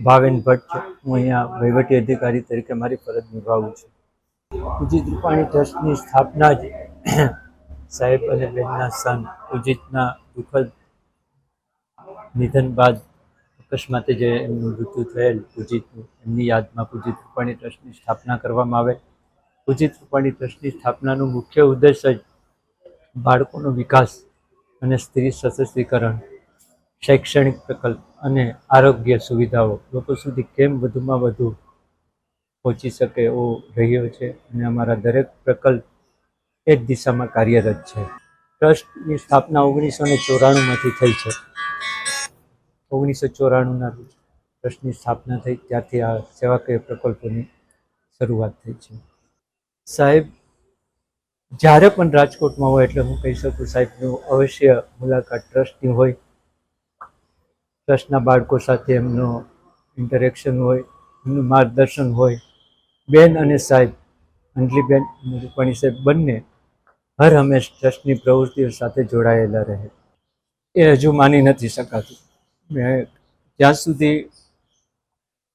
ભાવેન ભટ્ટ. હું અહીંયા વહીવટી અધિકારી તરીકે મારી ફરજ નિભાવું છું. ઉજિત રૂપાણી ટ્રસ્ટની સ્થાપના જ સાહેબ અને બહેનના સન ઉજિતના દુઃખદ નિધન બાદ અકસ્માતે જે એમનું મૃત્યુ થયેલ ઉજિતનું, એમની યાદમાં ઉજિત રૂપાણી ટ્રસ્ટની સ્થાપના કરવામાં આવે. ઉજિત રૂપાણી ટ્રસ્ટની સ્થાપનાનું મુખ્ય ઉદ્દેશ જ બાળકોનો વિકાસ અને સ્ત્રી સશક્તિકરણ, શૈક્ષણિક પ્રકલ્પ અને આરોગ્ય સુવિધાઓ લોકો સુધી કેમ વધુમાં વધુ પહોંચી શકે એવો રહ્યો છે અને અમારા દરેક પ્રકલ્પ એ જ દિશામાં કાર્યરત છે. ટ્રસ્ટની સ્થાપના 1994માંથી થઈ છે. 1994ના રોજ ટ્રસ્ટની સ્થાપના થઈ, ત્યારથી આ સેવાકીય પ્રકલ્પોની શરૂઆત થઈ છે. સાહેબ જ્યારે પણ રાજકોટમાં હોય એટલે હું કહી શકું સાહેબનું અવશ્ય મુલાકાત ટ્રસ્ટની હોય. ટ્રસ્ટના બાળકો સાથે એમનો ઇન્ટરેક્શન હોય, એમનું માર્ગદર્શન હોય. બેન અને સાહેબ અંજલીબેન અને રૂપાણી સાહેબ બંને હર હંમેશ ટ્રસ્ટની પ્રવૃત્તિઓ સાથે જોડાયેલા રહે. એ હજુ માની નથી શકાતું. મેં જ્યાં સુધી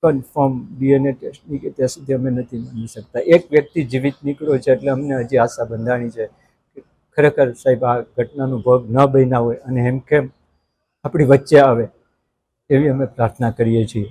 કન્ફર્મ DNA ટેસ્ટની કે ત્યાં સુધી અમે નથી માની શકતા. એક વ્યક્તિ જીવિત નીકળ્યો છે એટલે અમને હજી આશા બંધાણી છે કે ખરેખર સાહેબ આ ઘટનાનો ભોગ ન બન્યા હોય અને હેમખેમ આપણી વચ્ચે આવે એવી અમે પ્રાર્થના કરીએ છીએ.